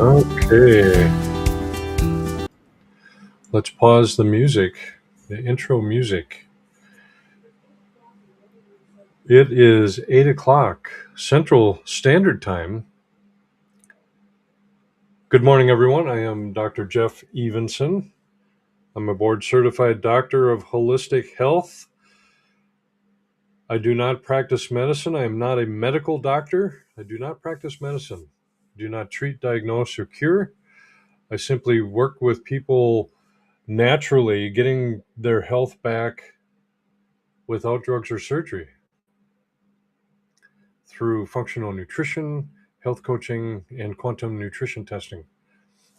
Okay, let's pause the music, the intro music. It is 8 o'clock Central Standard Time. Good morning, everyone. I am Dr. Jeff Evenson. I'm a board certified doctor of holistic health. I do not practice medicine. I am not a medical doctor. I do not practice medicine. I do not treat, diagnose, or cure. I simply work with people naturally getting their health back without drugs or surgery, through functional nutrition, health coaching, and quantum nutrition testing.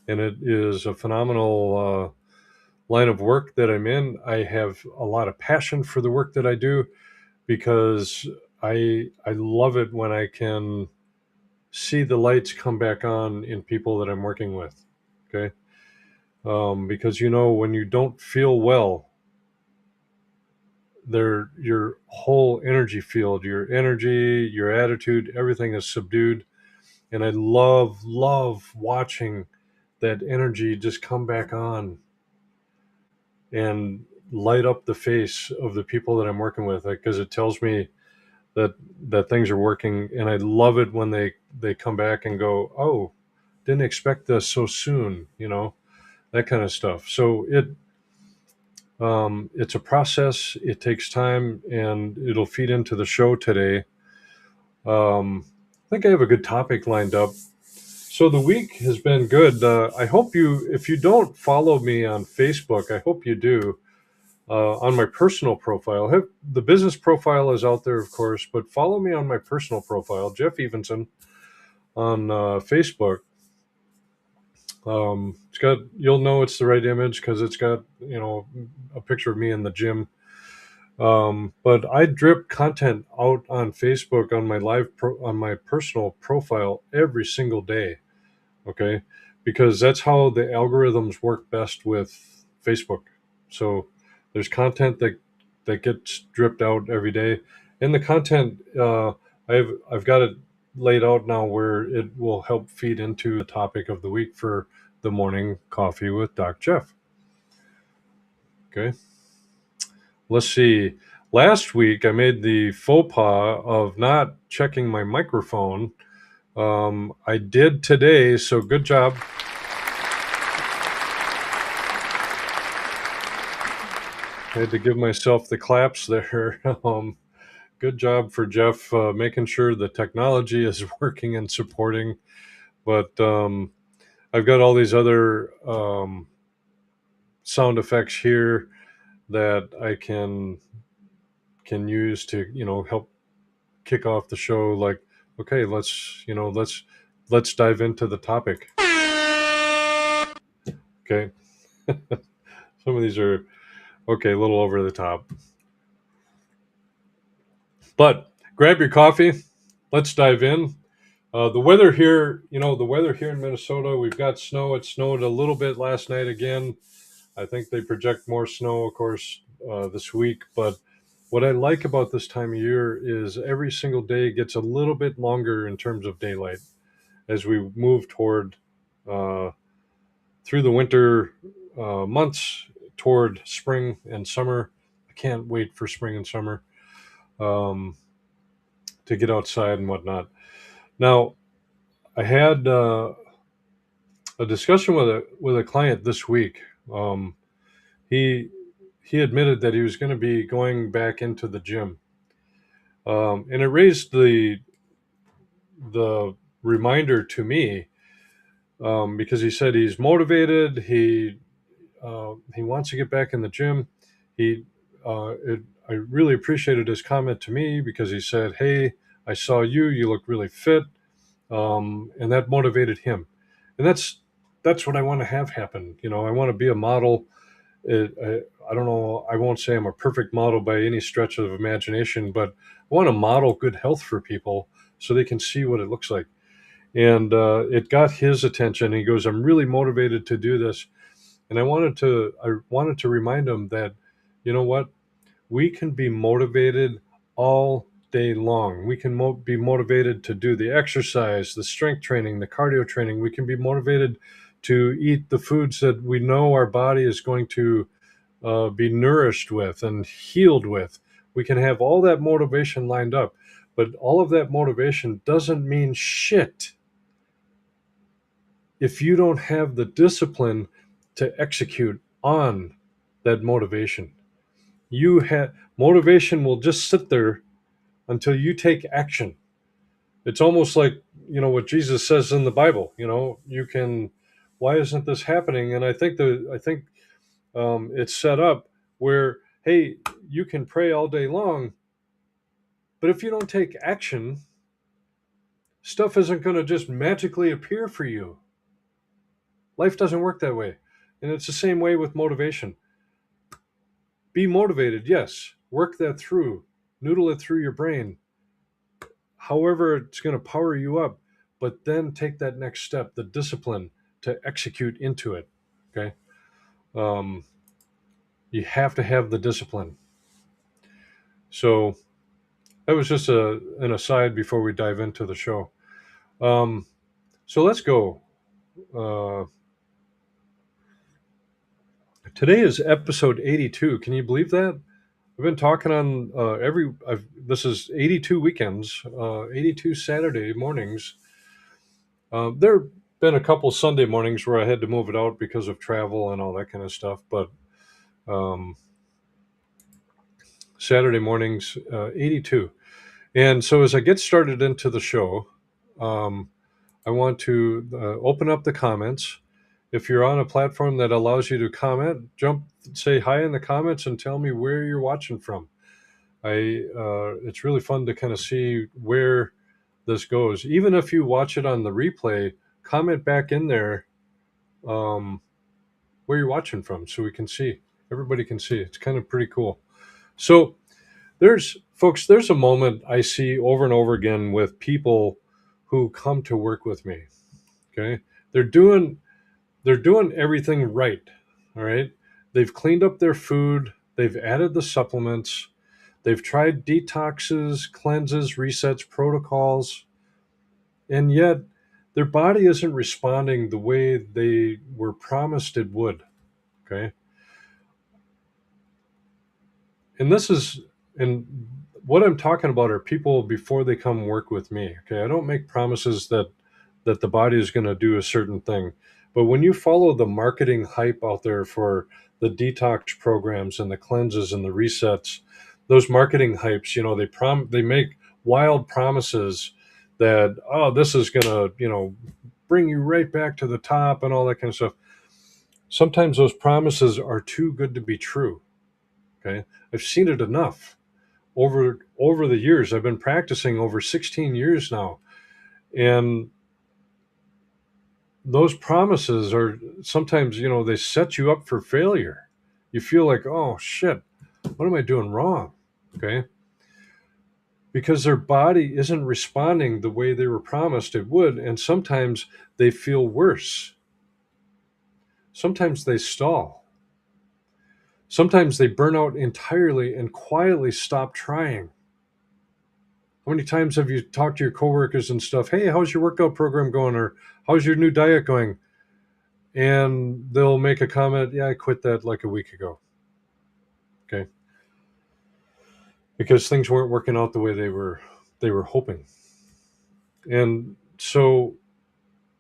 And it is a phenomenal line of work that I'm in. I have a lot of passion for the work that I do because I love it when I can see the lights come back on in people that I'm working with. Okay. Because when you don't feel well, your whole energy field, your energy, your attitude, everything is subdued. And I love watching that energy just come back on and light up the face of the people that I'm working with, because it tells me that things are working. And I love it when they come back and go, oh, didn't expect this so soon, that kind of stuff. So it's a process. It takes time, and it'll feed into the show today. I think I have a good topic lined up. So the week has been good. I hope if you don't follow me on Facebook, I hope you do. On my personal profile, the business profile is out there, of course, but follow me on my personal profile, Jeff Evenson, on Facebook. You'll know it's the right image because it's got a picture of me in the gym. But I drip content out on Facebook on my on my personal profile every single day. Okay, because that's how the algorithms work best with Facebook. So there's content that gets dripped out every day, and the content I've got it laid out now where it will help feed into the topic of the week for the morning coffee with Doc Jeff. Okay, let's see. Last week I made the faux pas of not checking my microphone. I did today, so good job. I had to give myself the claps there. Good job for Jeff making sure the technology is working and supporting. But I've got all these other sound effects here that I can use to help kick off the show. Like, okay, let's dive into the topic. Okay, some of these are okay, a little over the top. But grab your coffee. Let's dive in. The weather here, in Minnesota, we've got snow. It snowed a little bit last night again. I think they project more snow, of course, this week. But what I like about this time of year is every single day gets a little bit longer in terms of daylight as we move toward through the winter months toward spring and summer. I can't wait for spring and summer to get outside and whatnot. Now, I had a discussion with a client this week. He admitted that he was going to be going back into the gym, and it raised the reminder to me, because he said he's motivated. He wants to get back in the gym. I really appreciated his comment to me because he said, "Hey, I saw you. You look really fit." And that motivated him, and that's what I want to have happen. I want to be a model. I don't know. I won't say I'm a perfect model by any stretch of imagination, but I want to model good health for people so they can see what it looks like. And it got his attention. He goes, "I'm really motivated to do this," and I wanted to remind him that, you know what, we can be motivated all day long. We can be motivated to do the exercise, the strength training, the cardio training. We can be motivated to eat the foods that we know our body is going to be nourished with and healed with. We can have all that motivation lined up, but all of that motivation doesn't mean shit if you don't have the discipline to execute on that motivation. Motivation will just sit there until you take action. It's almost like, what Jesus says in the Bible. You can, why isn't this happening? And I think it's set up where, hey, you can pray all day long, but if you don't take action, stuff isn't going to just magically appear for you. Life doesn't work that way. And it's the same way with motivation. Be motivated, yes. Work that through. Noodle it through your brain. However, it's going to power you up. But then take that next step, the discipline to execute into it. Okay? You have to have the discipline. So that was just an aside before we dive into the show. So let's go. Today is episode 82. Can you believe that? I've been talking on this is 82 weekends, 82 Saturday mornings. There have been a couple Sunday mornings where I had to move it out because of travel and all that kind of stuff. But Saturday mornings, 82. And so as I get started into the show, I want to open up the comments. If you're on a platform that allows you to comment, say hi in the comments and tell me where you're watching from. It's really fun to kind of see where this goes. Even if you watch it on the replay, comment back in there where you're watching from so we can see. Everybody can see. It's kind of pretty cool. So there's a moment I see over and over again with people who come to work with me. Okay. They're doing everything right. All right. They've cleaned up their food. They've added the supplements. They've tried detoxes, cleanses, resets, protocols. And yet their body isn't responding the way they were promised it would. Okay. And what I'm talking about are people before they come work with me. Okay. I don't make promises that the body is going to do a certain thing. But when you follow the marketing hype out there for the detox programs and the cleanses and the resets, those marketing hypes, they make wild promises that, this is going to, bring you right back to the top and all that kind of stuff. Sometimes those promises are too good to be true. Okay. I've seen it enough over the years. I've been practicing over 16 years now. And those promises are sometimes, they set you up for failure. You feel like, oh shit, what am I doing wrong? Okay. Because their body isn't responding the way they were promised it would. And sometimes they feel worse. Sometimes they stall. Sometimes they burn out entirely and quietly stop trying. How many times have you talked to your coworkers and stuff? Hey, how's your workout program going? Or how's your new diet going? And they'll make a comment, yeah, I quit that like a week ago. Okay. Because things weren't working out the way they were hoping. And so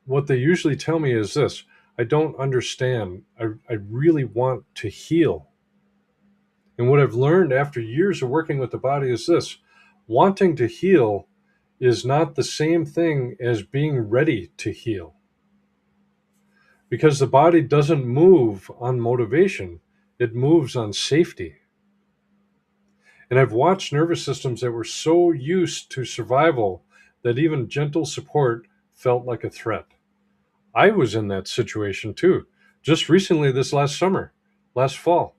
what they usually tell me is this: I don't understand. I really want to heal. And what I've learned after years of working with the body is this: wanting to heal is not the same thing as being ready to heal. Because the body doesn't move on motivation, it moves on safety. And I've watched nervous systems that were so used to survival that even gentle support felt like a threat. I was in that situation too. Just recently, this last fall,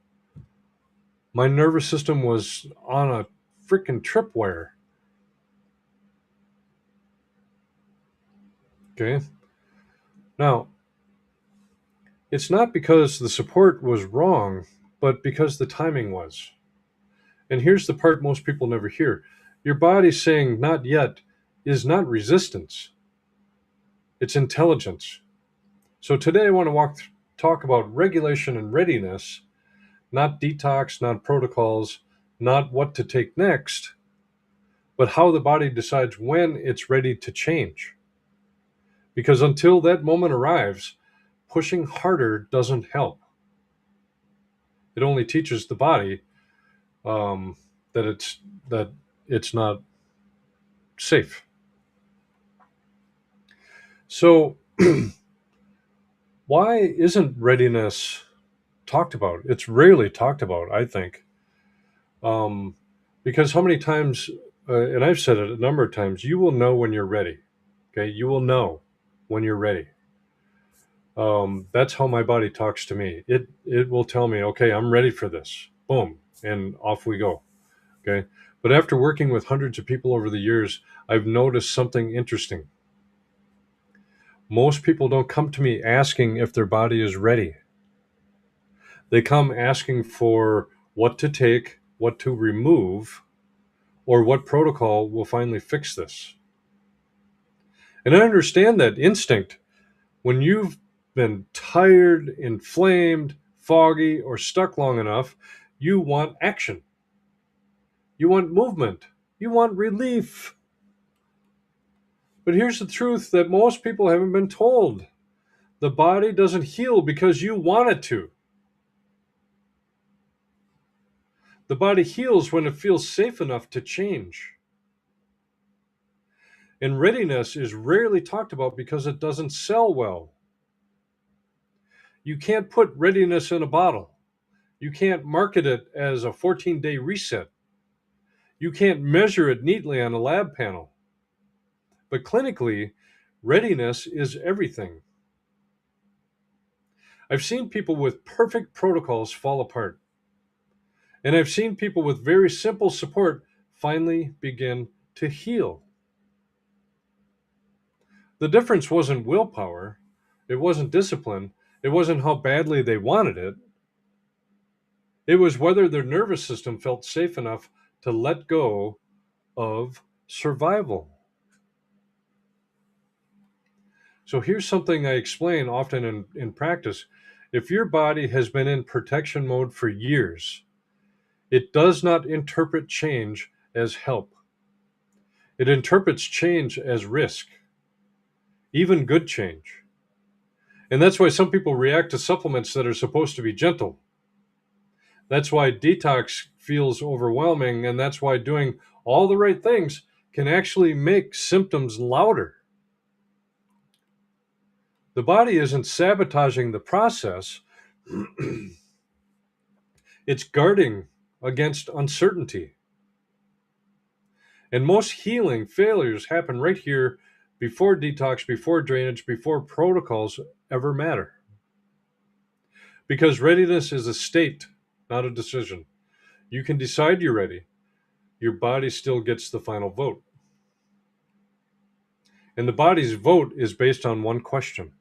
my nervous system was on a freaking tripwire. Okay. Now, it's not because the support was wrong, but because the timing was. And here's the part most people never hear. Your body saying not yet is not resistance, it's intelligence. So today I want to talk about regulation and readiness, not detox, not protocols, not what to take next, but how the body decides when it's ready to change. Because until that moment arrives, pushing harder doesn't help. It only teaches the body um, that it's not safe. So why isn't readiness talked about? It's rarely talked about, I think, um, because how many times, and I've said it a number of times, you will know when you're ready. Okay, you will know when you're ready. That's how my body talks to me. It will tell me, okay, I'm ready for this. Boom, and off we go. Okay, but after working with hundreds of people over the years, I've noticed something interesting. Most people don't come to me asking if their body is ready. They come asking for what to take, what to remove, or what protocol will finally fix this. And I understand that instinct. When you've been tired, inflamed, foggy, or stuck long enough, you want action. You want movement. You want relief. But here's the truth that most people haven't been told: the body doesn't heal because you want it to. The body heals when it feels safe enough to change. And readiness is rarely talked about because it doesn't sell well. You can't put readiness in a bottle. You can't market it as a 14-day reset. You can't measure it neatly on a lab panel. But clinically, readiness is everything. I've seen people with perfect protocols fall apart. And I've seen people with very simple support finally begin to heal. The difference wasn't willpower, it wasn't discipline, it wasn't how badly they wanted it. It was whether their nervous system felt safe enough to let go of survival. So here's something I explain often in practice. If your body has been in protection mode for years, it does not interpret change as help. It interprets change as risk, even good change. And that's why some people react to supplements that are supposed to be gentle. That's why detox feels overwhelming, and that's why doing all the right things can actually make symptoms louder. The body isn't sabotaging the process, it's guarding against uncertainty. And most healing failures happen right here before detox, before drainage, before protocols ever matter. Because readiness is a state, not a decision. You can decide you're ready. Your body still gets the final vote. And the body's vote is based on one question: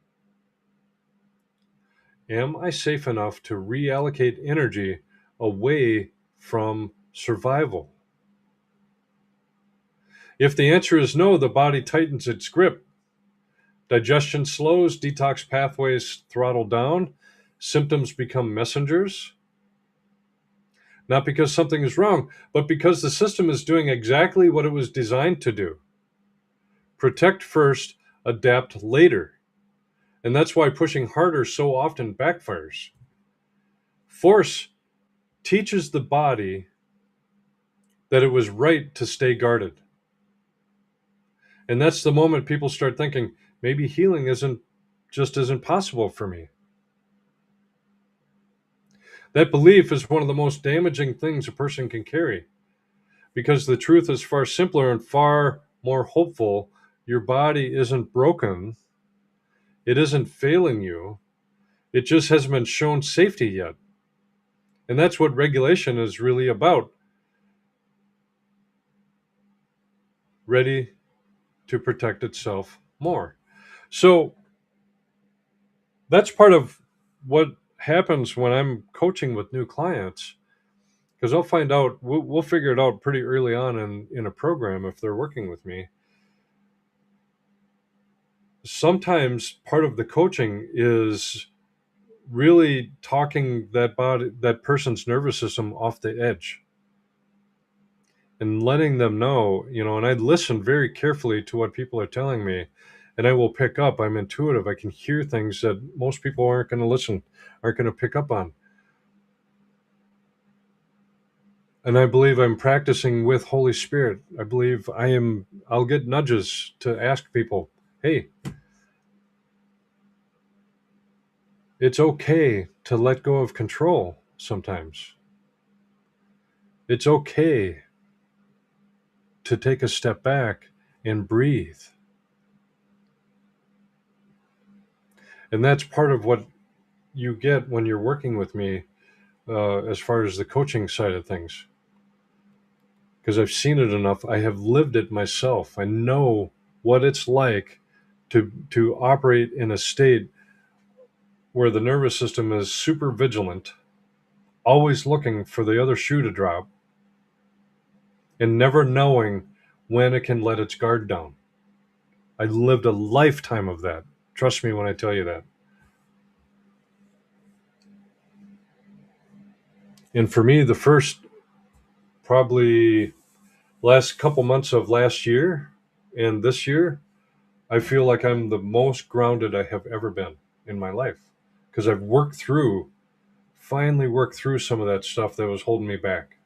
am I safe enough to reallocate energy away from survival? If the answer is no, the body tightens its grip. Digestion slows, detox pathways throttle down, symptoms become messengers. Not because something is wrong, but because the system is doing exactly what it was designed to do: protect first, adapt later. And that's why pushing harder so often backfires. Force teaches the body that it was right to stay guarded. And that's the moment people start thinking, maybe healing isn't possible for me. That belief is one of the most damaging things a person can carry, because the truth is far simpler and far more hopeful. Your body isn't broken, it isn't failing you, it just hasn't been shown safety yet. And that's what regulation is really about: ready to protect itself more. So that's part of what happens when I'm coaching with new clients. because I'll find out, we'll figure it out pretty early on in a program if they're working with me. Sometimes part of the coaching is really talking that person's nervous system off the edge and letting them know, and I listen very carefully to what people are telling me, and I will pick up. I'm intuitive. I can hear things that most people aren't going to pick up on. And I believe I'm practicing with Holy Spirit. I believe I'll get nudges to ask people, hey, it's okay to let go of control sometimes. It's okay to take a step back and breathe. And that's part of what you get when you're working with me, as far as the coaching side of things. Because I've seen it enough. I have lived it myself. I know what it's like to operate in a state where the nervous system is super vigilant, always looking for the other shoe to drop, and never knowing when it can let its guard down. I lived a lifetime of that. Trust me when I tell you that. And for me, the first probably last couple months of last year and this year, I feel like I'm the most grounded I have ever been in my life, because I've finally worked through some of that stuff that was holding me back.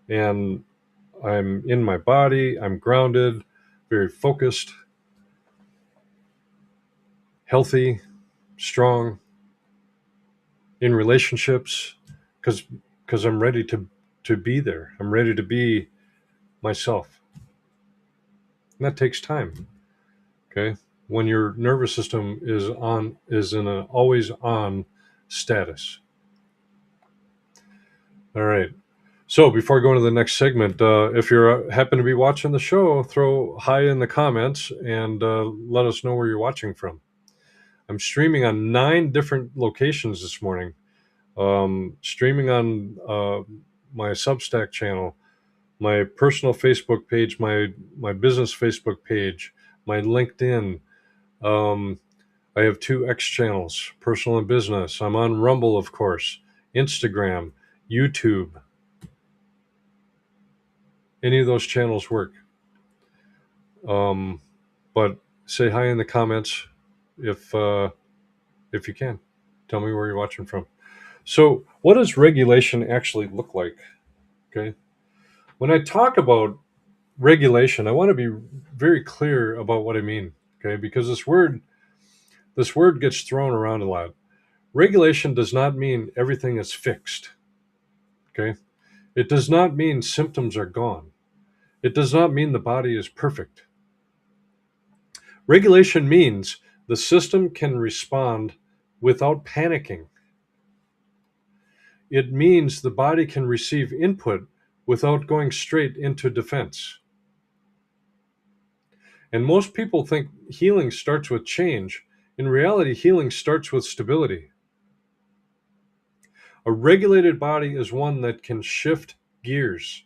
And I'm in my body, I'm grounded, very focused, healthy, strong, in relationships, because I'm ready to be there. I'm ready to be myself. And that takes time. Okay? When your nervous system is in an always on status. All right. So before going to the next segment, if you happen to be watching the show, throw hi in the comments and let us know where you're watching from. I'm streaming on 9 different locations this morning. Streaming on my Substack channel, my personal Facebook page, my business Facebook page, my LinkedIn. I have 2 X channels, personal and business. I'm on Rumble, of course, Instagram, YouTube. Any of those channels work. But say hi in the comments if you can. Tell me where you're watching from. So, what does regulation actually look like? Okay. When I talk about regulation, I want to be very clear about what I mean. Okay, because this word gets thrown around a lot. Regulation does not mean everything is fixed. Okay. It does not mean symptoms are gone. It does not mean the body is perfect. Regulation means the system can respond without panicking. It means the body can receive input without going straight into defense. And most people think healing starts with change. In reality, healing starts with stability. A regulated body is one that can shift gears.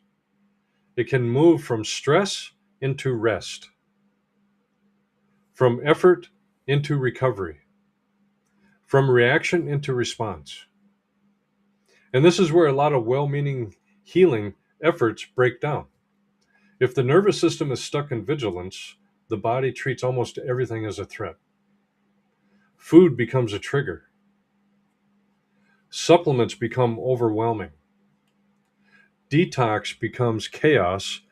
It can move from stress into rest, from effort into recovery, from reaction into response. And this is where a lot of well-meaning healing efforts break down. If the nervous system is stuck in vigilance, the body treats almost everything as a threat. Food becomes a trigger. Supplements become overwhelming. Detox becomes chaos,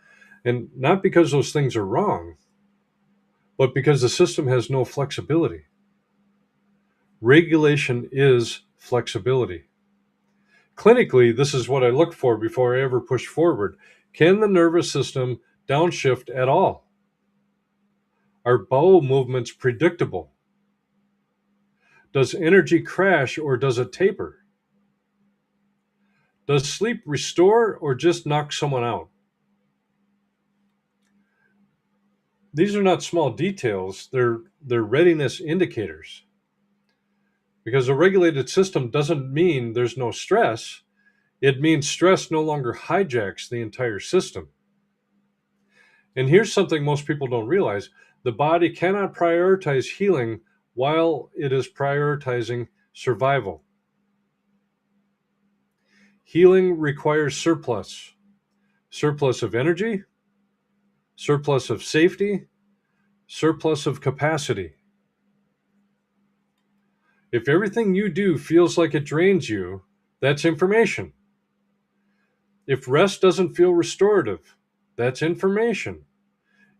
and not because those things are wrong, but because the system has no flexibility. Regulation is flexibility. Clinically, this is what I look for before I ever push forward. Can the nervous system downshift at all? Are bowel movements predictable? Does energy crash or does it taper? Does sleep restore or just knock someone out? These are not small details, they're readiness indicators. Because a regulated system doesn't mean there's no stress. It means stress no longer hijacks the entire system. And here's something most people don't realize: the body cannot prioritize healing while it is prioritizing survival. Healing requires surplus of energy, surplus of safety, surplus of capacity. If everything you do feels like it drains you, that's information. If rest doesn't feel restorative, that's information.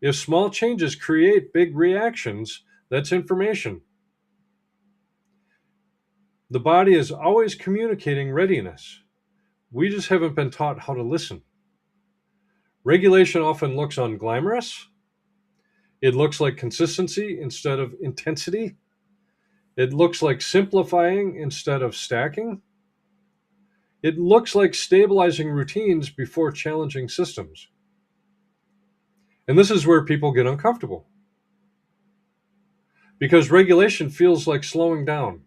If small changes create big reactions, that's information. The body is always communicating readiness. We just haven't been taught how to listen. Regulation often looks unglamorous. It looks like consistency instead of intensity. It looks like simplifying instead of stacking. It looks like stabilizing routines before challenging systems. And this is where people get uncomfortable because regulation feels like slowing down,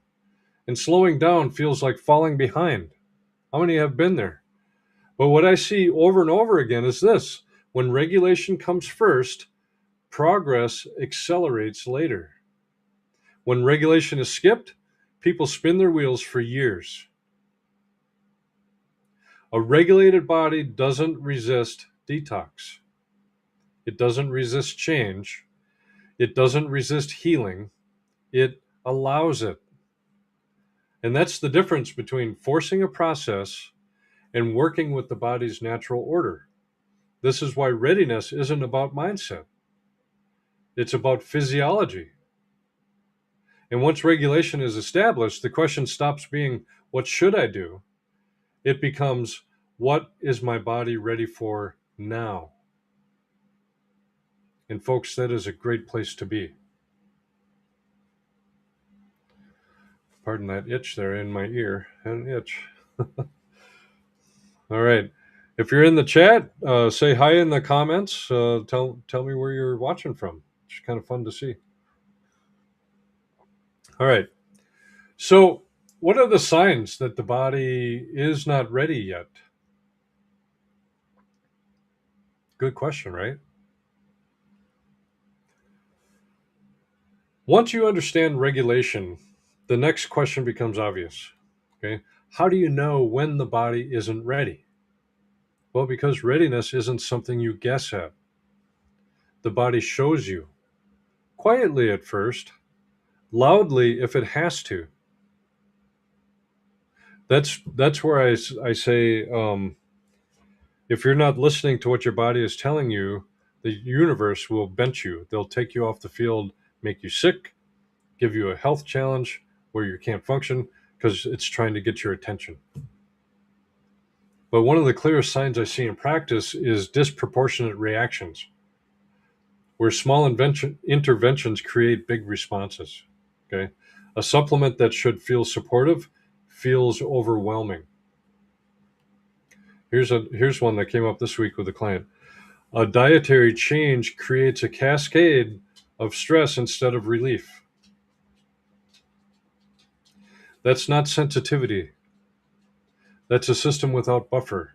and slowing down feels like falling behind. How many have been there? But what I see over and over again is this: when regulation comes first, progress accelerates later. When regulation is skipped, people spin their wheels for years. A regulated body doesn't resist detox. It doesn't resist change. It doesn't resist healing. It allows it. And that's the difference between forcing a process and working with the body's natural order. This is why readiness isn't about mindset, it's about physiology. And once regulation is established, the question stops being, what should I do? It becomes, what is my body ready for now? And folks, that is a great place to be. Pardon that itch there in my ear. An itch. All right. If you're in the chat, say hi in the comments. Tell me where you're watching from. It's kind of fun to see. All right. So, what are the signs that the body is not ready yet? Good question, right? Once you understand regulation, the next question becomes obvious. Okay. How do you know when the body isn't ready? Well, because readiness isn't something you guess at. The body shows you, quietly at first, loudly if it has to. That's where I say, if you're not listening to what your body is telling you, the universe will bench you. They'll take you off the field, make you sick, give you a health challenge where you can't function because it's trying to get your attention. But one of the clearest signs I see in practice is disproportionate reactions, where small interventions create big responses. Okay, a supplement that should feel supportive feels overwhelming. Here's one that came up this week with a client. A dietary change creates a cascade of stress instead of relief. That's not sensitivity. That's a system without buffer.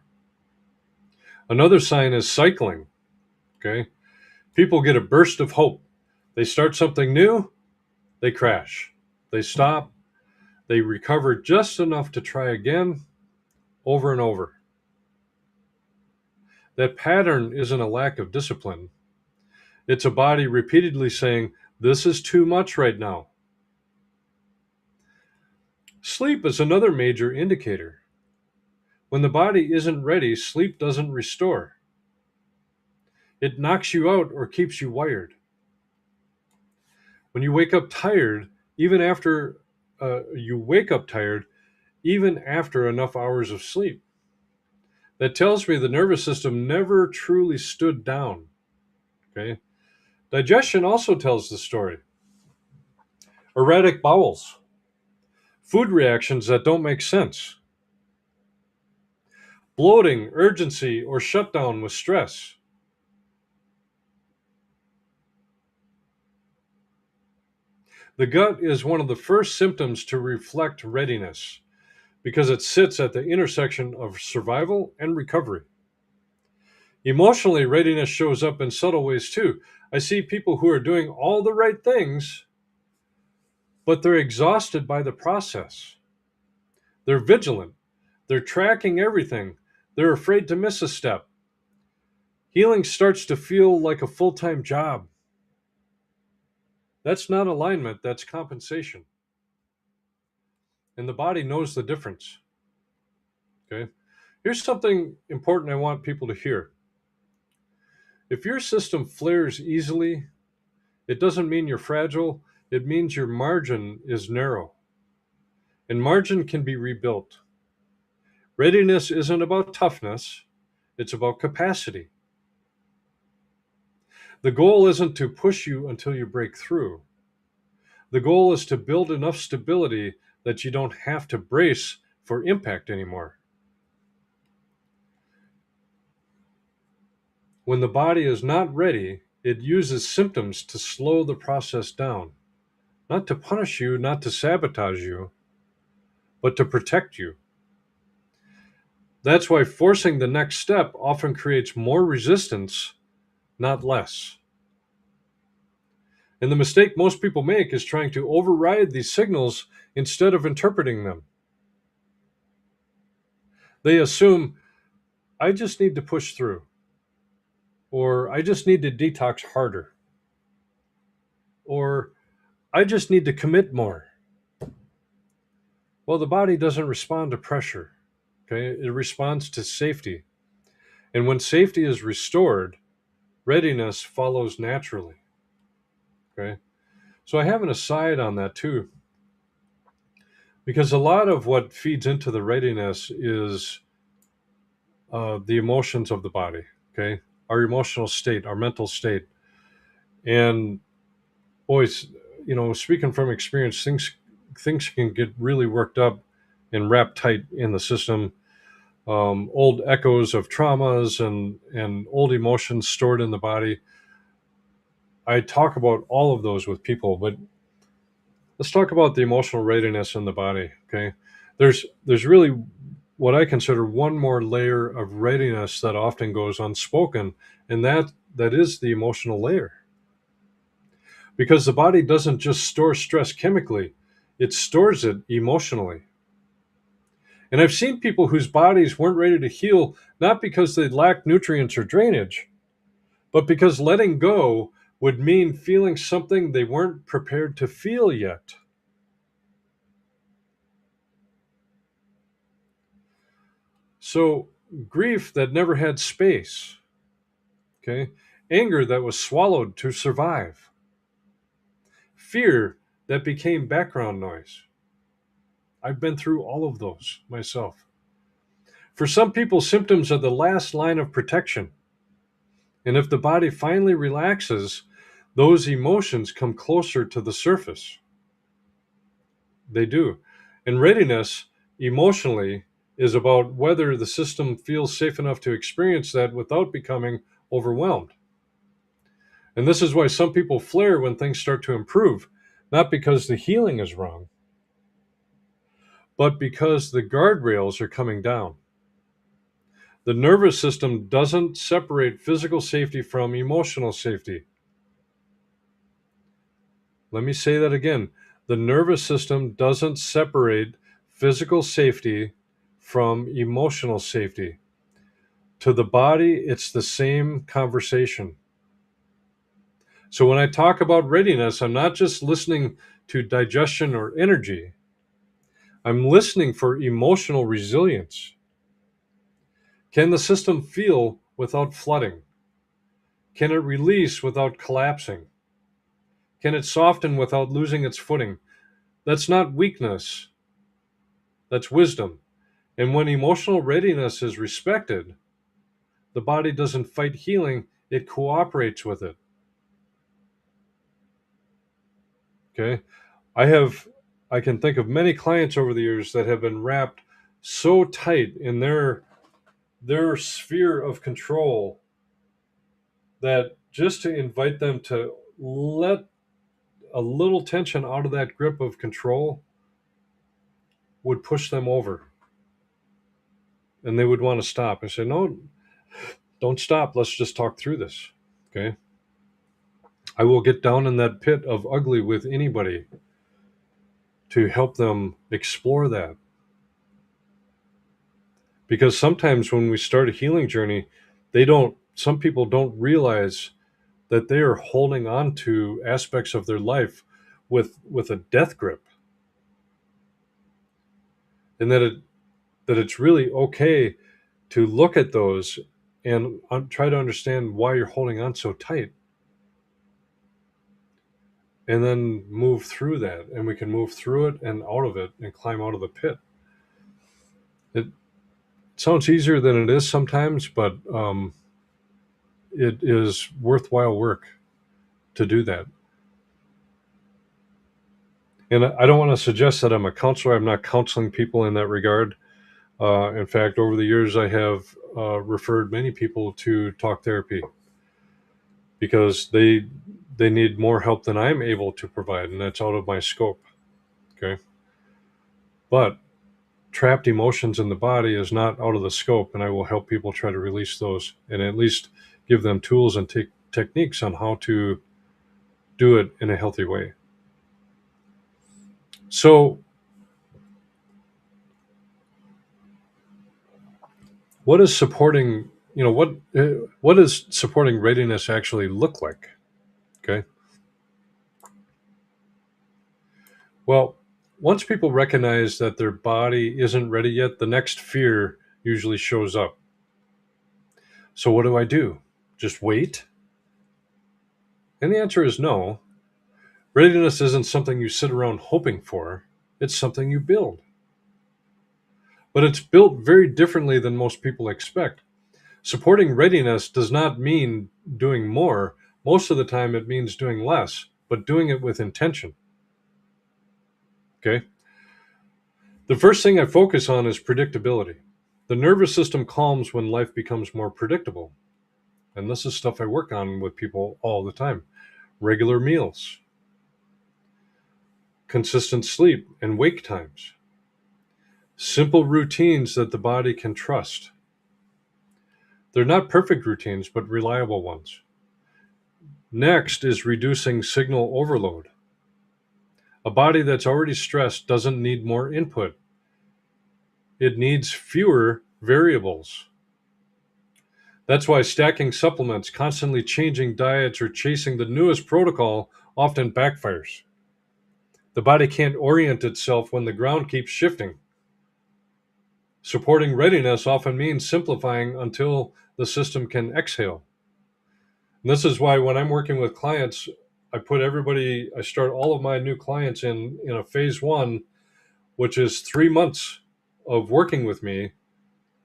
Another sign is cycling. Okay, people get a burst of hope. They start something new, they crash. They stop, they recover just enough to try again, over and over. That pattern isn't a lack of discipline. It's a body repeatedly saying, this is too much right now. Sleep is another major indicator. When the body isn't ready, sleep doesn't restore. It knocks you out or keeps you wired. When you wake up tired, even after even after enough hours of sleep. That tells me the nervous system never truly stood down. Okay. Digestion also tells the story. Erratic bowels, food reactions that don't make sense, bloating, urgency, or shutdown with stress. The gut is one of the first symptoms to reflect readiness because it sits at the intersection of survival and recovery. Emotionally, readiness shows up in subtle ways too. I see people who are doing all the right things, but they're exhausted by the process. They're vigilant. They're tracking everything. They're afraid to miss a step. Healing starts to feel like a full time job. That's not alignment, that's compensation. And the body knows the difference. Okay. Here's something important I want people to hear. If your system flares easily, it doesn't mean you're fragile, it means your margin is narrow. And margin can be rebuilt. Readiness isn't about toughness, it's about capacity. The goal isn't to push you until you break through. The goal is to build enough stability that you don't have to brace for impact anymore. When the body is not ready, it uses symptoms to slow the process down, not to punish you, not to sabotage you, but to protect you. That's why forcing the next step often creates more resistance, not less. And the mistake most people make is trying to override these signals instead of interpreting them. They assume, I just need to push through, or I just need to detox harder, or I just need to commit more. Well, the body doesn't respond to pressure. Okay, it responds to safety. And when safety is restored, readiness follows naturally. Okay, so I have an aside on that too, because a lot of what feeds into the readiness is the emotions of the body. Okay, our emotional state, our mental state, and boys, speaking from experience, things can get really worked up and wrapped tight in the system. Old echoes of traumas and old emotions stored in the body. I talk about all of those with people, but let's talk about the emotional readiness in the body. Okay, there's really what I consider one more layer of readiness that often goes unspoken, and that is the emotional layer. Because the body doesn't just store stress chemically, it stores it emotionally. And I've seen people whose bodies weren't ready to heal, not because they lacked nutrients or drainage, but because letting go would mean feeling something they weren't prepared to feel yet. So, grief that never had space, okay? Anger that was swallowed to survive, fear that became background noise. I've been through all of those myself. For some people, symptoms are the last line of protection. And if the body finally relaxes, those emotions come closer to the surface. They do. And readiness, emotionally, is about whether the system feels safe enough to experience that without becoming overwhelmed. And this is why some people flare when things start to improve, not because the healing is wrong, but because the guardrails are coming down. The nervous system doesn't separate physical safety from emotional safety. Let me say that again. The nervous system doesn't separate physical safety from emotional safety. To the body, it's the same conversation. So when I talk about readiness, I'm not just listening to digestion or energy. I'm listening for emotional resilience. Can the system feel without flooding? Can it release without collapsing? Can it soften without losing its footing? That's not weakness, that's wisdom. And when emotional readiness is respected, the body doesn't fight healing, it cooperates with it. Okay? I can think of many clients over the years that have been wrapped so tight in their sphere of control that just to invite them to let a little tension out of that grip of control would push them over. and they would want to stop. I say, no, don't stop. Let's just talk through this. Okay. I will get down in that pit of ugly with anybody to help them explore that. Because sometimes when we start a healing journey, some people don't realize that they are holding on to aspects of their life with a death grip. And that it's really okay to look at those and try to understand why you're holding on so tight, and then move through that, and we can move through it and out of it and climb out of the pit. It sounds easier than it is sometimes, but it is worthwhile work to do that. And I don't want to suggest that I'm a counselor. I'm not counseling people in that regard. In fact, over the years, I have referred many people to talk therapy because they need more help than I'm able to provide, and that's out of my scope. Okay, but trapped emotions in the body is not out of the scope, and I will help people try to release those and at least give them tools and techniques on how to do it in a healthy way. So, what is supporting? What does supporting readiness actually look like? Okay. Well, once people recognize that their body isn't ready yet, the next fear usually shows up. So, what do I do? Just wait? And the answer is no. Readiness isn't something you sit around hoping for, it's something you build. But it's built very differently than most people expect. Supporting readiness does not mean doing more. Most of the time, it means doing less, but doing it with intention. Okay? The first thing I focus on is predictability. The nervous system calms when life becomes more predictable. And this is stuff I work on with people all the time. Regular meals, consistent sleep and wake times, simple routines that the body can trust. They're not perfect routines, but reliable ones. Next is reducing signal overload. A body that's already stressed doesn't need more input. It needs fewer variables. That's why stacking supplements, constantly changing diets, or chasing the newest protocol often backfires. The body can't orient itself when the ground keeps shifting. Supporting readiness often means simplifying until the system can exhale. And this is why when I'm working with clients, I start all of my new clients in a phase one, which is 3 months of working with me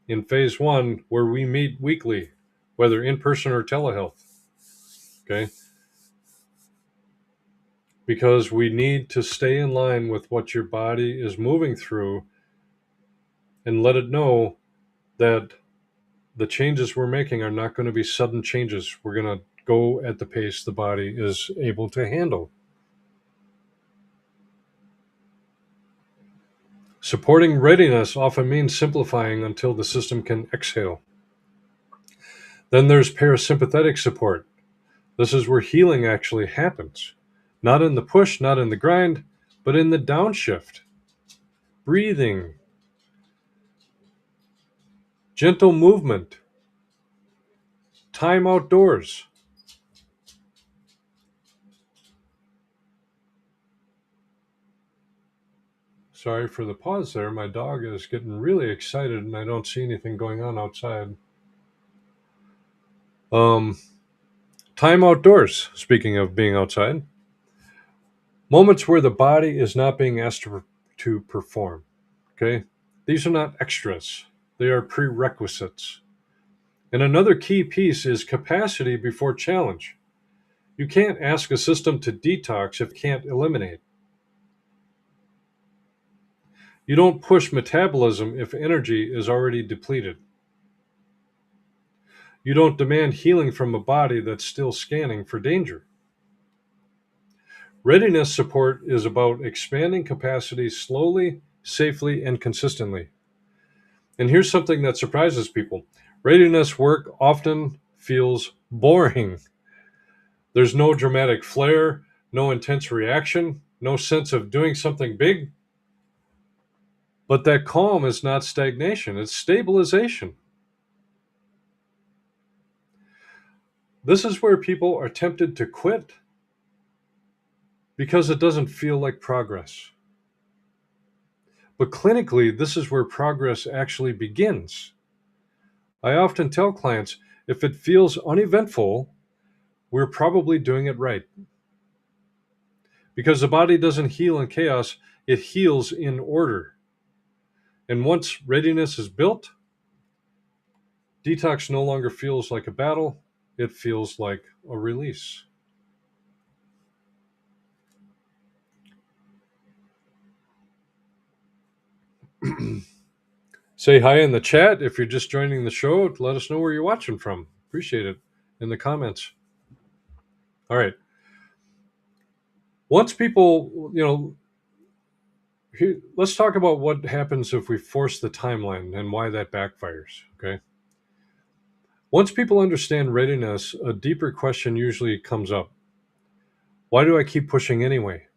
in phase one, where we meet weekly, whether in person or telehealth. Okay. Because we need to stay in line with what your body is moving through and let it know that the changes we're making are not going to be sudden changes. We're going to go at the pace the body is able to handle. Supporting readiness often means simplifying until the system can exhale. Then there's parasympathetic support. This is where healing actually happens. Not in the push, not in the grind, but in the downshift. Breathing, gentle movement, time outdoors. Sorry for the pause there. My dog is getting really excited and I don't see anything going on outside. Um, Time outdoors, speaking of being outside. Moments where the body is not being asked to perform. Okay? These are not extras, they are prerequisites. And another key piece is capacity before challenge. You can't ask a system to detox if it can't eliminate. You don't push metabolism if energy is already depleted. You don't demand healing from a body that's still scanning for danger. Readiness support is about expanding capacity slowly, safely, and consistently. And here's something that surprises people. Readiness work often feels boring. There's no dramatic flair, no intense reaction, no sense of doing something big. But that calm is not stagnation, it's stabilization. This is where people are tempted to quit because it doesn't feel like progress. But clinically, this is where progress actually begins. I often tell clients if it feels uneventful, we're probably doing it right. Because the body doesn't heal in chaos, it heals in order. And once readiness is built, detox no longer feels like a battle, it feels like a release. Say hi in the chat. If you're just joining the show, let us know where you're watching from. Appreciate it in the comments. All right. Once people, let's talk about what happens if we force the timeline and why that backfires. Okay. Once people understand readiness, a deeper question usually comes up. Why do I keep pushing anyway?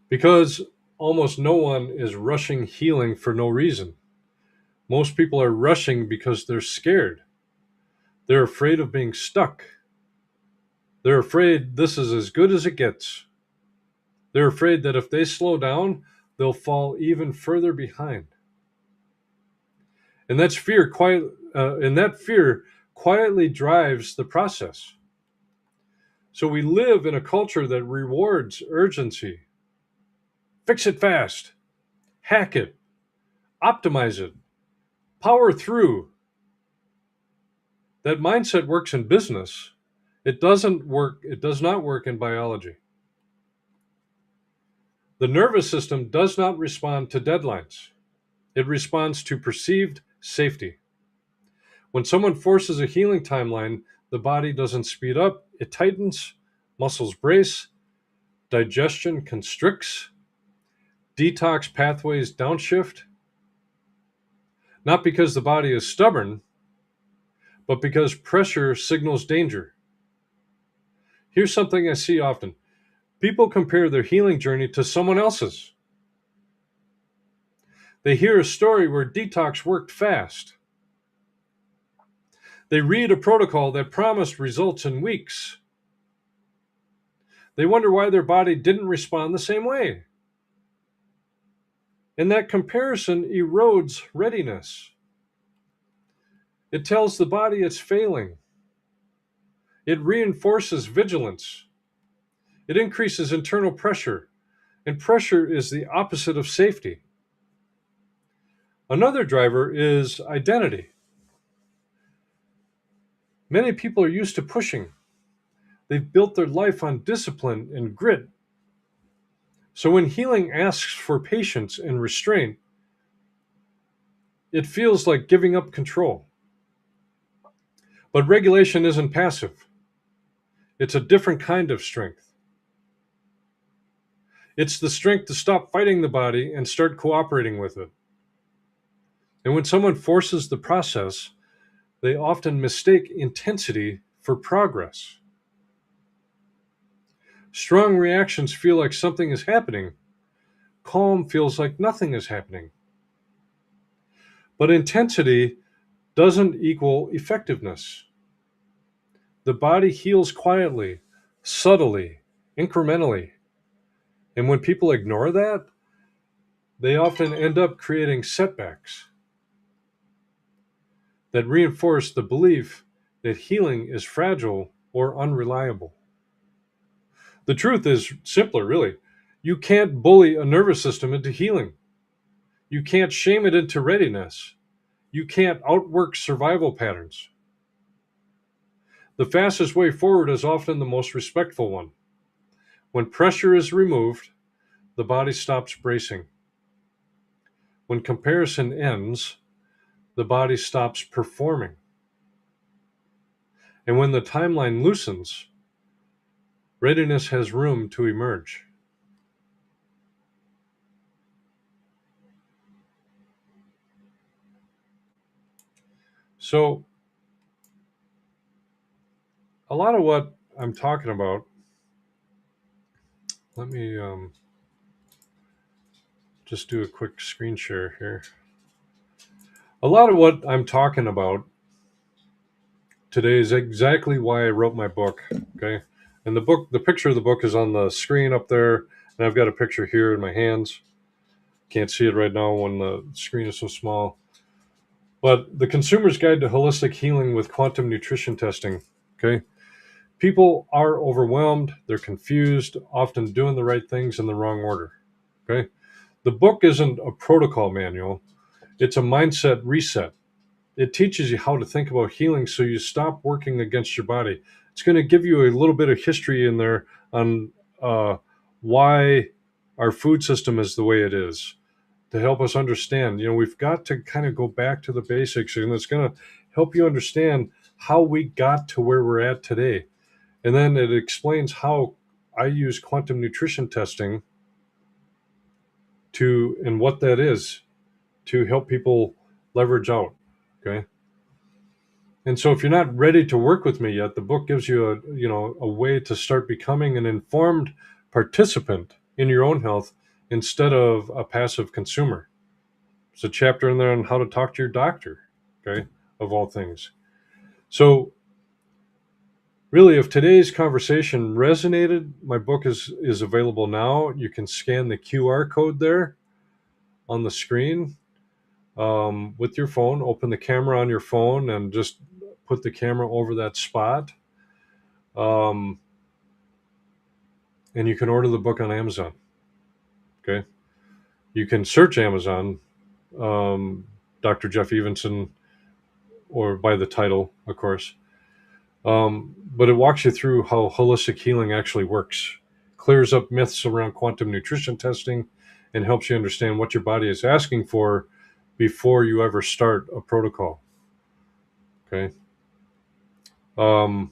Because almost no one is rushing healing for no reason. Most people are rushing because they're scared. They're afraid of being stuck. They're afraid this is as good as it gets. They're afraid that if they slow down, they'll fall even further behind. And that fear quietly drives the process. So we live in a culture that rewards urgency. Fix it fast, hack it, optimize it, power through. That mindset works in business. It does not work in biology. The nervous system does not respond to deadlines. It responds to perceived safety. When someone forces a healing timeline, the body doesn't speed up, it tightens, muscles brace, digestion constricts, detox pathways downshift, not because the body is stubborn, but because pressure signals danger. Here's something I see often. People compare their healing journey to someone else's. They hear a story where detox worked fast. They read a protocol that promised results in weeks. They wonder why their body didn't respond the same way. And that comparison erodes readiness. It tells the body it's failing. It reinforces vigilance. It increases internal pressure, and pressure is the opposite of safety. Another driver is identity. Many people are used to pushing. They've built their life on discipline and grit. So when healing asks for patience and restraint, it feels like giving up control. But regulation isn't passive. It's a different kind of strength. It's the strength to stop fighting the body and start cooperating with it. And when someone forces the process, they often mistake intensity for progress. Strong reactions feel like something is happening. Calm feels like nothing is happening. But intensity doesn't equal effectiveness. The body heals quietly, subtly, incrementally. And when people ignore that, they often end up creating setbacks that reinforce the belief that healing is fragile or unreliable. The truth is simpler, really. You can't bully a nervous system into healing. You can't shame it into readiness. You can't outwork survival patterns. The fastest way forward is often the most respectful one. When pressure is removed, the body stops bracing. When comparison ends, the body stops performing. And when the timeline loosens, readiness has room to emerge. So a lot of what I'm talking about, let me just do a quick screen share here. A lot of what I'm talking about today is exactly why I wrote my book. Okay. And the picture of the book is on the screen up there. And I've got a picture here in my hands. Can't see it right now when the screen is so small. But the Consumer's Guide to Holistic Healing with Quantum Nutrition Testing. Okay. People are overwhelmed. They're confused, often doing the right things in the wrong order. Okay. The book isn't a protocol manual, it's a mindset reset. It teaches you how to think about healing so you stop working against your body. It's going to give you a little bit of history in there on why our food system is the way it is to help us understand. We've got to kind of go back to the basics, and it's going to help you understand how we got to where we're at today. And then it explains how I use quantum nutrition testing and what that is to help people leverage out. Okay. And so if you're not ready to work with me yet, the book gives you a way to start becoming an informed participant in your own health instead of a passive consumer. There's a chapter in there on how to talk to your doctor, okay, of all things. So really, if today's conversation resonated, my book is available now. You can scan the QR code there on the screen with your phone. Open the camera on your phone and just put the camera over that spot. Um, and you can order the book on Amazon. Okay. You can search Amazon, Dr. Jeff Evenson, or by the title, of course. But it walks you through how holistic healing actually works, clears up myths around quantum nutrition testing, and helps you understand what your body is asking for before you ever start a protocol. Okay. Um,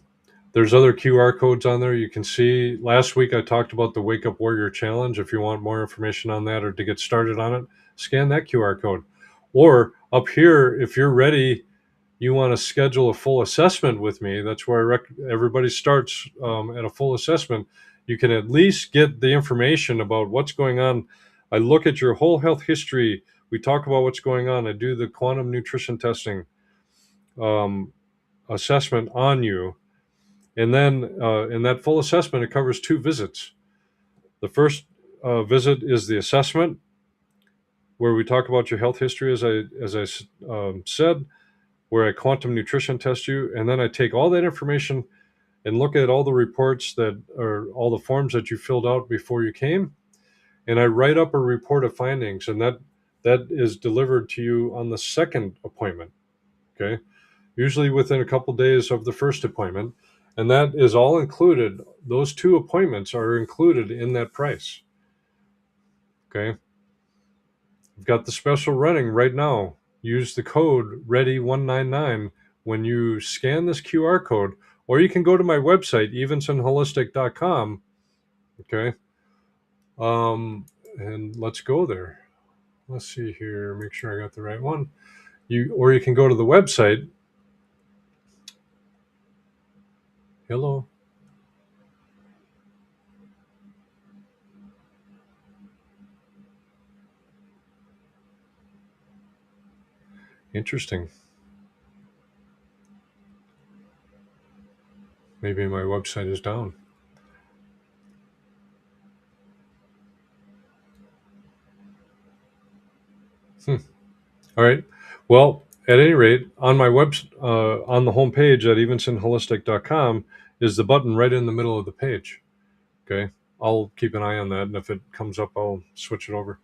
there's other QR codes on there you can see. Last week I talked about the Wake Up Warrior Challenge. If you want more information on that or to get started on it, scan that QR code. Or up here, if you're ready, you want to schedule a full assessment with me. That's where everybody starts at a full assessment. You can at least get the information about what's going on. I look at your whole health history. We talk about what's going on. I do the quantum nutrition testing um, assessment on you. And then in that full assessment, it covers 2 visits. The first visit is the assessment, where we talk about your health history, as I said, where I quantum nutrition test you, and then I take all that information and look at all the reports that are all the forms that you filled out before you came, and I write up a report of findings, and that is delivered to you on the second appointment. Okay, usually within a couple days of the first appointment. And that is all included. Those 2 appointments are included in that price. Okay. We've got the special running right now. Use the code READY199 when you scan this QR code, or you can go to my website, evensonholistic.com. Okay. And let's go there. Let's see here. Make sure I got the right one. Or you can go to the website. Hello. Interesting. Maybe my website is down. All right. Well, at any rate, on my on the home page at evensonholistic.com is the button right in the middle of the page. Okay. I'll keep an eye on that, and if it comes up, I'll switch it over.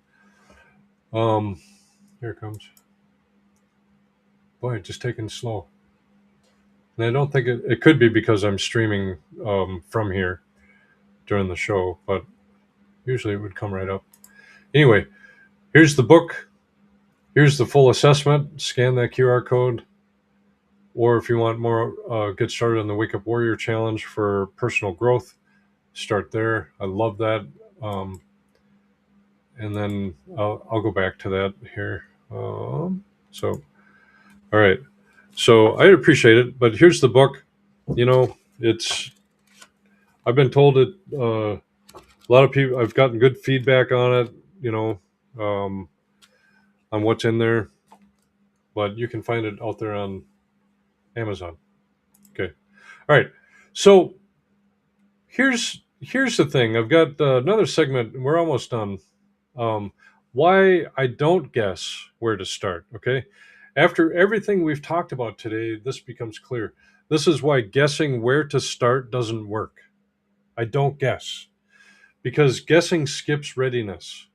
Here it comes. Boy, it's just taking slow. And I don't think it could be because I'm streaming from here during the show, but usually it would come right up. Anyway, here's the book. Here's the full assessment. Scan that QR code. Or if you want more, get started on the Wake Up Warrior Challenge for personal growth. Start there. I love that. And then I'll go back to that here. So, all right. So I appreciate it. But here's the book. It's I've been told it. A lot of people. I've gotten good feedback on it. Um, on what's in there, but you can find it out there on Amazon. Okay. All right. So here's the thing. I've got another segment. We're almost done. Um, why I don't guess where to start. Okay. After everything we've talked about today, this becomes clear. This is why guessing where to start doesn't work. I don't guess because guessing skips readiness.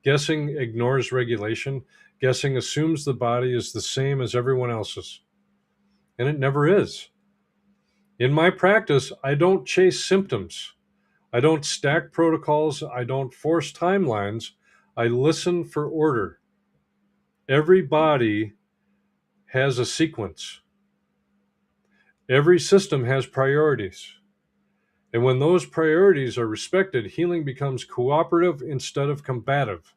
Guessing ignores regulation. Guessing assumes the body is the same as everyone else's, and it never is. In my practice, I don't chase symptoms. I don't stack protocols. I don't force timelines. I listen for order. Every body has a sequence. Every system has priorities. And when those priorities are respected, healing becomes cooperative instead of combative.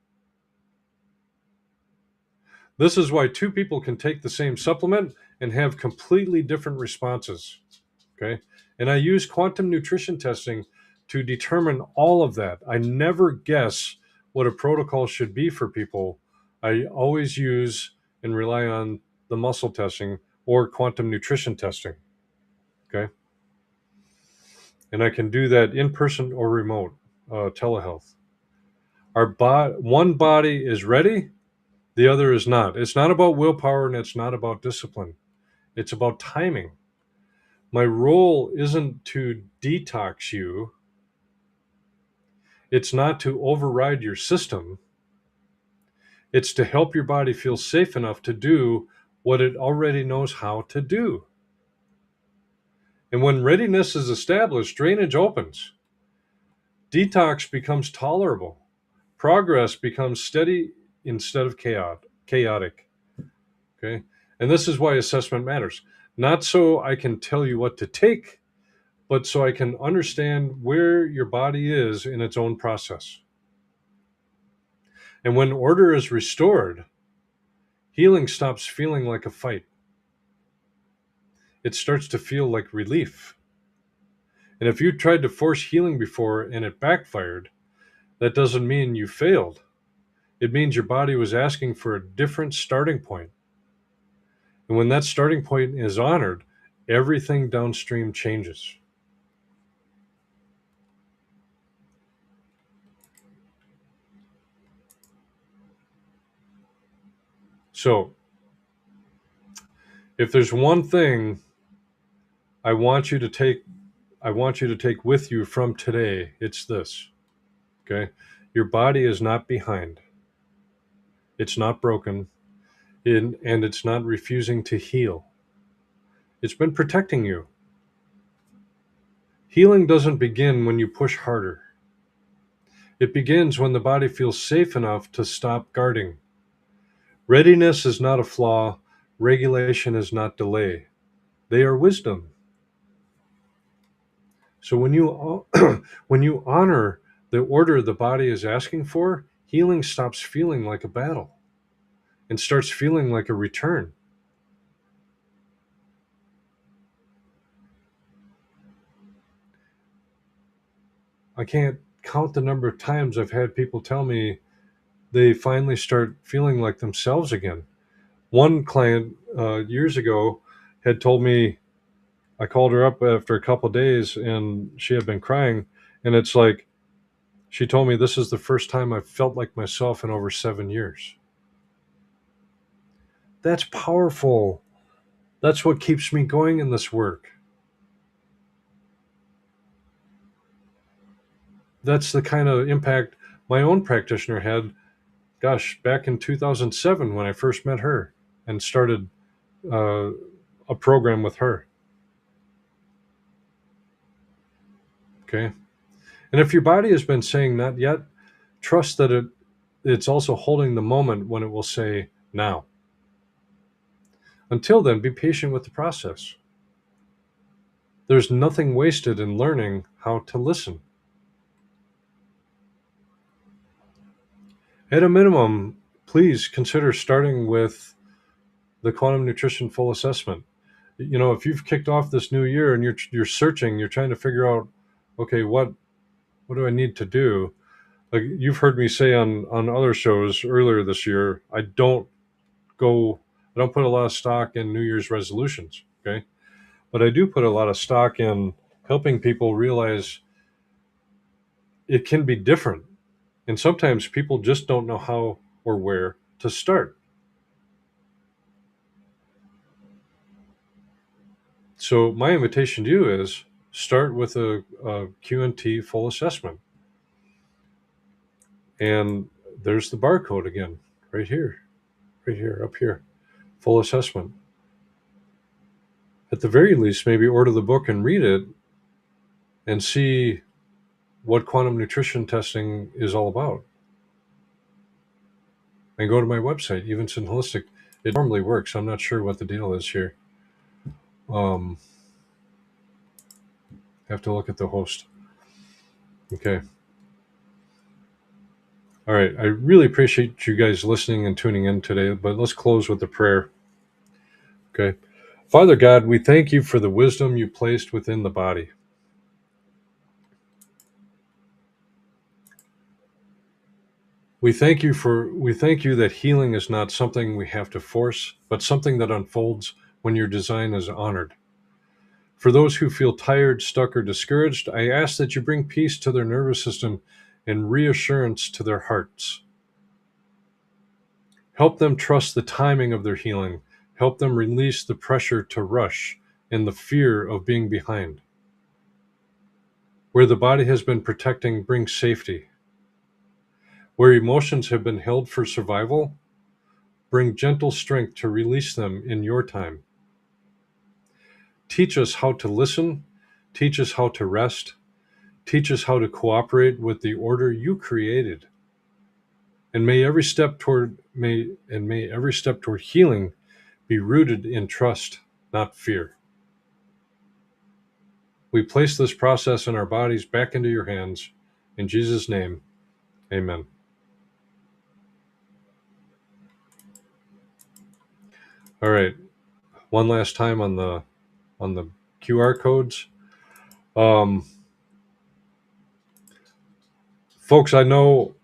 This is why two people can take the same supplement and have completely different responses. Okay. And I use quantum nutrition testing to determine all of that. I never guess what a protocol should be for people. I always use and rely on the muscle testing or quantum nutrition testing. Okay. And I can do that in person or remote, telehealth. One body is ready, the other is not. It's not about willpower and it's not about discipline. It's about timing. My role isn't to detox you. It's not to override your system. It's to help your body feel safe enough to do what it already knows how to do. And when readiness is established, drainage opens. Detox becomes tolerable. Progress becomes steady instead of chaotic. Okay? And this is why assessment matters. Not so I can tell you what to take, but so I can understand where your body is in its own process. And when order is restored, healing stops feeling like a fight. It starts to feel like relief. And if you tried to force healing before and it backfired, that doesn't mean you failed. It means your body was asking for a different starting point. And when that starting point is honored, everything downstream changes. So, if there's one thing I want you to take I want you to take with you from today, it's this. Okay? Your body is not behind. It's not broken, and it's not refusing to heal. It's been protecting you. Healing doesn't begin when you push harder. It begins when the body feels safe enough to stop guarding. Readiness is not a flaw. Regulation is not delay. They are wisdom. So when you honor the order the body is asking for, healing stops feeling like a battle and starts feeling like a return. I can't count the number of times I've had people tell me they finally start feeling like themselves again. One client years ago had told me, I called her up after a couple of days and she had been crying. And it's like, she told me, this is the first time I've felt like myself in over 7 years. That's powerful. That's what keeps me going in this work. That's the kind of impact my own practitioner had, gosh, back in 2007 when I first met her and started uh, a program with her. Okay. And if your body has been saying not yet, trust that it's also holding the moment when it will say now. Until then, be patient with the process. There's nothing wasted in learning how to listen. At a minimum, please consider starting with the Quantum Nutrition Full Assessment. if you've kicked off this new year and you're searching, you're trying to figure out, okay, what do I need to do? Like you've heard me say on other shows earlier this year, I don't put a lot of stock in New Year's resolutions, okay? But I do put a lot of stock in helping people realize it can be different. And sometimes people just don't know how or where to start. So my invitation to you is start with a Q&T full assessment. And there's the barcode again, right here, up here, full assessment. At the very least, maybe order the book and read it and see what quantum nutrition testing is all about. And go to my website, Evenson Holistic. It normally works. I'm not sure what the deal is here. Have to look at the host. Okay. All right. I really appreciate you guys listening and tuning in today, but let's close with a prayer. Okay. Father God, we thank you for the wisdom you placed within the body. We thank you that healing is not something we have to force, but something that unfolds when your design is honored. For those who feel tired, stuck, or discouraged, I ask that you bring peace to their nervous system and reassurance to their hearts. Help them trust the timing of their healing. Help them release the pressure to rush and the fear of being behind. Where the body has been protecting, bring safety. Where emotions have been held for survival, bring gentle strength to release them in your time. Teach us how to listen. Teach us how to rest. Teach us how to cooperate with the order you created. And may every step toward healing be rooted in trust, not fear. We place this process in our bodies back into your hands. In Jesus' name, amen. All right. One last time on the QR codes. Folks, I know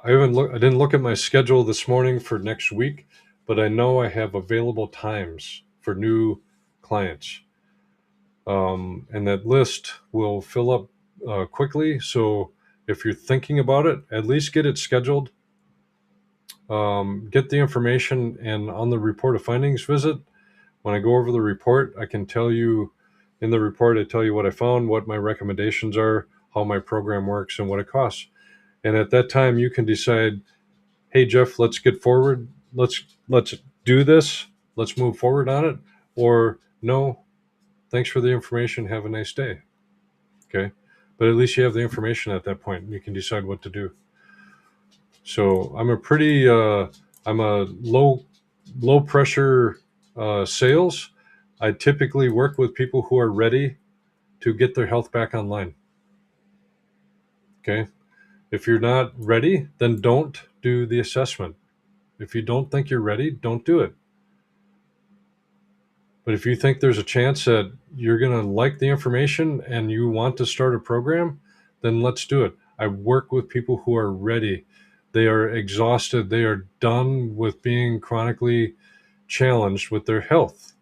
I didn't look at my schedule this morning for next week, but I know I have available times for new clients. And that list will fill up quickly. So if you're thinking about it, at least get it scheduled. Get the information, and on the report of findings visit, when I go over the report, I can tell you in the report, I tell you what I found, what my recommendations are, how my program works, and what it costs. And at that time, you can decide, hey, Jeff, let's get forward. Let's do this. Let's move forward on it. Or no, thanks for the information. Have a nice day. Okay. But at least you have the information at that point and you can decide what to do. So I'm a low pressure sales. I typically work with people who are ready to get their health back online. Okay. If you're not ready, then don't do the assessment. If you don't think you're ready, don't do it. But if you think there's a chance that you're going to like the information and you want to start a program, then let's do it. I work with people who are ready. They are exhausted. They are done with being chronically challenged with their health.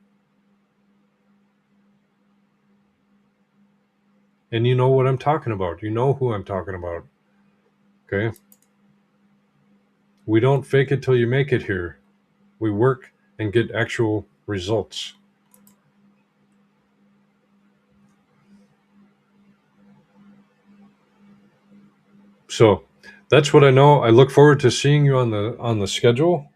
And you know what I'm talking about. You know who I'm talking about. Okay? We don't fake it till you make it here. We work and get actual results. So that's what I know. I look forward to seeing you on the schedule.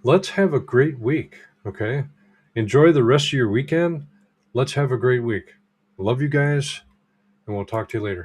Let's have a great week. Okay. Enjoy the rest of your weekend. Let's have a great week. Love you guys, and we'll talk to you later.